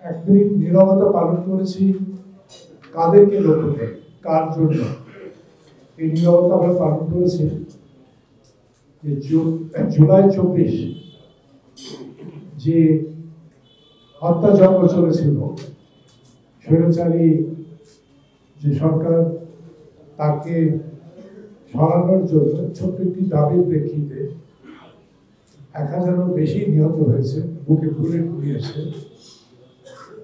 এক মিনিট নীরবতা পালন করেছি কাদেরকে লক্ষ্য করে, কার জন্য এই নীরবতা আমরা পালন করেছি। যে জুলাই 24 যে হত্যাযজ্ঞ চলেছিল, স্বৈরাচারী যে সরকার, তাকে সরানোর জন্য ছোট্ট একটি দাবির প্রেক্ষিতে 1000-এরও বেশি নিহত হয়েছে, বুকে বুলেট দিয়েছে।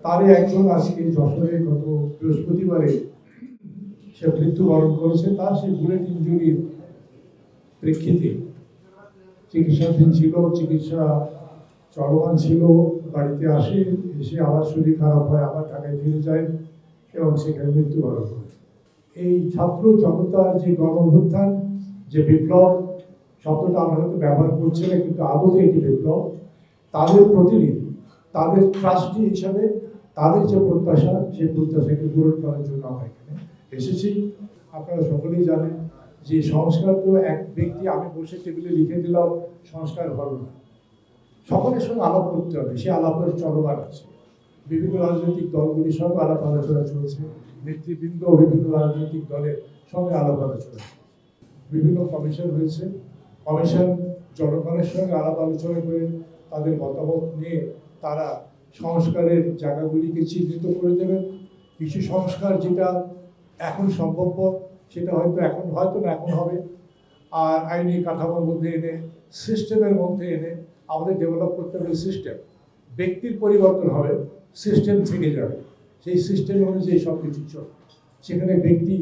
তারই একজন আজকে যশোরে গত বৃহস্পতিবারে সে মৃত্যুবরণ করেছে। তার সেই বুলেট ইঞ্জুরির প্রেক্ষিতে চিকিৎসাধীন ছিল, চিকিৎসা চলমান ছিল, বাড়িতে এসে আবার শরীর খারাপ হয়, আবার ঢাকায় ফিরে যায় এবং সেখানে মৃত্যুবরণ করে। এই ছাত্র জনতার যে গণ-অভ্যুত্থান, যে বিপ্লব শব্দটা আমরা হয়তো ব্যবহার করছি না, কিন্তু আদতে এটি বিপ্লব। তাদের প্রতিনিধি, তাদের ট্রাস্টি হিসাবে তাদের যে প্রত্যাশা, সেই প্রত্যাশাকে পূরণ করার জন্য আমরা এখানে এসেছি। আপনারা সকলেই জানেন যে সংস্কার তো এক ব্যক্তি, আমি বসে টেবিলে লিখে দিলাম সংস্কার হলো না, সকলের সঙ্গে আলাপ করতে হবে। সে আলাপের চলমান আছে, বিভিন্ন রাজনৈতিক দলগুলির সঙ্গে আলাপ আলোচনা চলছে, নেতৃবৃন্দ বিভিন্ন রাজনৈতিক দলের সঙ্গে আলাপ আলোচনা, বিভিন্ন কমিশন হয়েছে। কমিশন জনগণের সঙ্গে আলাপ আলোচনা করে তাদের মতামত নিয়ে তারা সংস্কারের জায়গাগুলিকে চিহ্নিত করে দেবেন। কিছু সংস্কার যেটা এখন সম্ভবপর, সেটা হয়তো না এখন হবে। আর আইনি কাঠামোর মধ্যে এনে, সিস্টেমের মধ্যে এনে আমাদের ডেভেলপ করতে হবে সিস্টেম। ব্যক্তির পরিবর্তন হবে, সিস্টেম থেকে যাবে, সেই সিস্টেম অনুযায়ী সব কিছু চলবে। সেখানে ব্যক্তি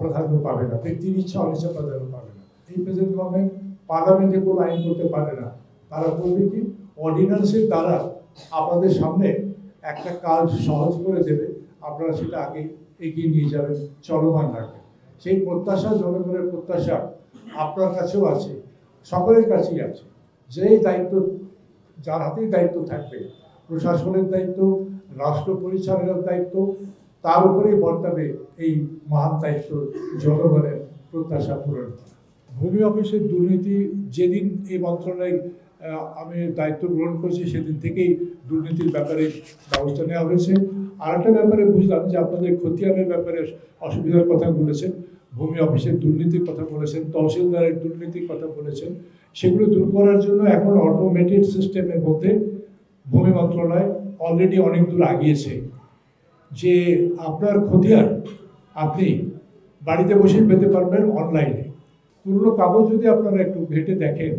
প্রাধান্য পাবে না, ব্যক্তির ইচ্ছা অনিচ্ছা প্রাধান্য পাবে না। এই প্রেজেন্ট গভর্নমেন্ট পার্লামেন্টে কোনো আইন করতে পারে না, তারা করবে কি অর্ডিন্যান্সের দ্বারা আপনাদের সামনে একটা কাজ সহজ করে দেবে, আপনারা সেটা আগে এগিয়ে নিয়ে যাবেন, চলমান রাখবেন। সেই প্রত্যাশা, জনগণের প্রত্যাশা আপনার কাছেও আছে, সকলের কাছেই আছে। যেই দায়িত্ব, যার হাতেই দায়িত্ব থাকবে, প্রশাসনের দায়িত্ব, রাষ্ট্র পরিচালনার দায়িত্ব, তার উপরেই বর্তাবে এই মহান দায়িত্ব, জনগণের প্রত্যাশা পূরণ করা। ভূমি অফিসের দুর্নীতি, যেদিন এই মন্ত্রণালয় আমি দায়িত্ব গ্রহণ করেছি সেদিন থেকেই দুর্নীতির ব্যাপারে ব্যবস্থা নেওয়া হয়েছে। আর একটা ব্যাপারে বুঝলাম যে আপনাদের খতিয়ানের ব্যাপারে অসুবিধার কথা বলেছেন, ভূমি অফিসের দুর্নীতির কথা বলেছেন, তহসিলদারের দুর্নীতির কথা বলেছেন। সেগুলো দূর করার জন্য এখন অটোমেটেড সিস্টেমের মধ্যে ভূমি মন্ত্রণালয় অলরেডি অনেক দূর আগিয়েছে। যে আপনার খতিয়ান আপনি বাড়িতে বসে পেতে পারবেন অনলাইনে। পুরনো কাগজ যদি আপনারা একটু ঘেঁটে দেখেন,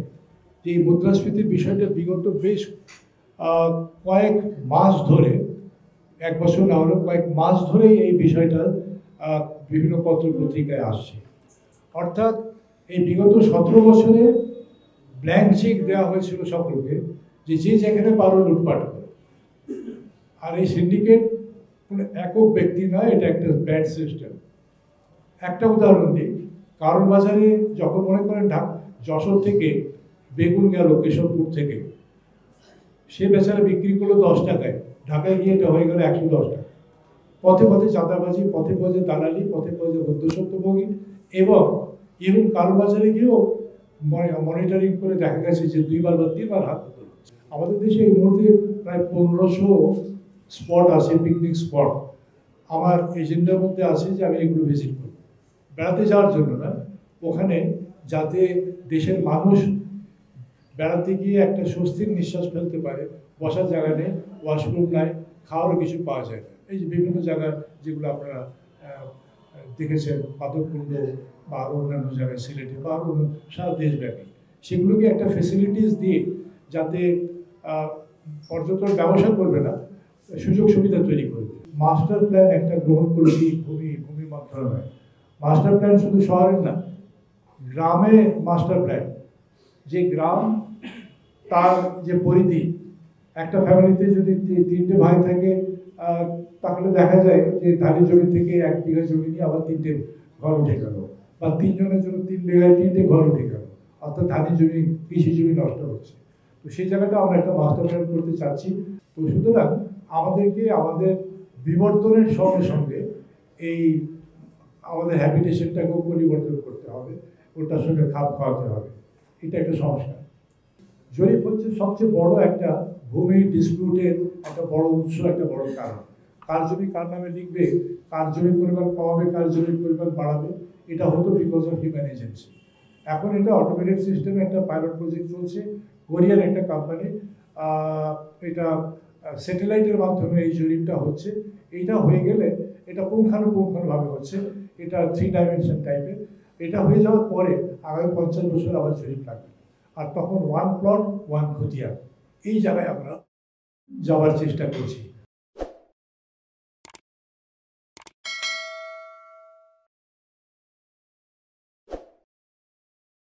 যে এই মুদ্রাস্ফীতির বিষয়টা বিগত বেশ কয়েক মাস ধরে, এক বছর না হলেও কয়েক মাস ধরেই এই বিষয়টা বিভিন্ন পত্র পত্রিকায় আসছে। অর্থাৎ এই বিগত 17 বছরে ব্ল্যাঙ্ক চেক দেওয়া হয়েছিল সকলকে, যে যেখানে পারো লুটপাট করে। আর এই সিন্ডিকেট কোনো একক ব্যক্তি নয়, এটা একটা ব্যাড সিস্টেম। একটা উদাহরণ দিই, কারণ বাজারে যখন মনে করেন যশোর থেকে বেগুন গেল কেশবপুর থেকে, সে বেচারা বিক্রি করলো 10 টাকায়, ঢাকায় গিয়ে এটা হয়ে গেল 110 টাকা। পথে পথে চাঁদাবাজি, পথে পথে দালালি, পথে পথে মধ্যস্বত্বভোগী, এবং কারণ বাজারে গিয়েও মনিটরিং করে দেখা গেছে যে 2বার বা 3বার হাত ধরে। আমাদের দেশে এই মুহূর্তে প্রায় 1500 স্পট আছে, পিকনিক স্পট। আমার এজেন্ডার মধ্যে আছে যে আমি এগুলো ভিজিট করব, বেড়াতে যাওয়ার জন্য না, ওখানে যাতে দেশের মানুষ বেড়াতে গিয়ে একটা স্বস্তির নিঃশ্বাস ফেলতে পারে। বসার জায়গা নেই, ওয়াশরুম নাই, খাওয়ারও কিছু পাওয়া যায় না। এই যে বিভিন্ন জায়গা যেগুলো আপনারা দেখেছেন, পাথরকুণ্ড বা আরও অন্যান্য জায়গায়, সিলেটে বা আরও সারা দেশব্যাপী, সেগুলোকে একটা ফেসিলিটিস দিয়ে যাতে পর্যটন ব্যবসা করবে না, সুযোগ সুবিধা তৈরি করবে। মাস্টার প্ল্যান একটা গ্রহণ করেছি ভূমি মন্ত্রণালয়। মাস্টার প্ল্যান শুধু শহরের না, গ্রামে মাস্টার প্ল্যান। যে গ্রাম, তার যে পরিধি, একটা ফ্যামিলিতে যদি 3টে ভাই থাকে, তাহলে দেখা যায় যে ধানি জমি থেকে 1 বিঘা জমি নিয়ে আবার 3টে ঘর উঠে গেল, বা 3 জনের জন্য 3 বিঘায় 3টে ঘর উঠে গেল, অর্থাৎ ধানি জমি, কৃষি জমি নষ্ট হচ্ছে। তো সেই জায়গাটা আমরা একটা মাস্টার প্ল্যান করতে চাচ্ছি। তো সুতরাং আমাদেরকে আমাদের বিবর্তনের সঙ্গে সঙ্গে এই আমাদের হ্যাবিটেশনটাকেও পরিবর্তন করতে হবে, ওটার সঙ্গে খাপ খাওয়াতে হবে। এটা একটা সংস্কার। জরিপ হচ্ছে সবচেয়ে বড় একটা ভূমি ডিসপিউটের একটা বড় উৎস, একটা বড় কারণ। কার জমি কার নামে লিখবে, কার জমির পরিমাণ কমাবে, কার জমির পরিমাণ বাড়াবে, এটা হতো বিকজ অফ হিউম্যান এজেন্সি। এখন এটা অটোমেটেড সিস্টেমে একটা পাইলট প্রজেক্ট চলছে, কোরিয়ার একটা কোম্পানি, এটা স্যাটেলাইটের মাধ্যমে এই জরিপটা হচ্ছে। এইটা হয়ে গেলে এটা পুঙ্খানুপুঙ্খানুভাবে হচ্ছে, এটা 3 ডাইমেনশন টাইপের। এটা হয়ে যাওয়ার পরে আগামী 50 বছর আবার জরিপ লাগবে, আর তখন 1 প্লট 1 খতিয়ান, এই জায়গায় আমরা যাওয়ার চেষ্টা করছি।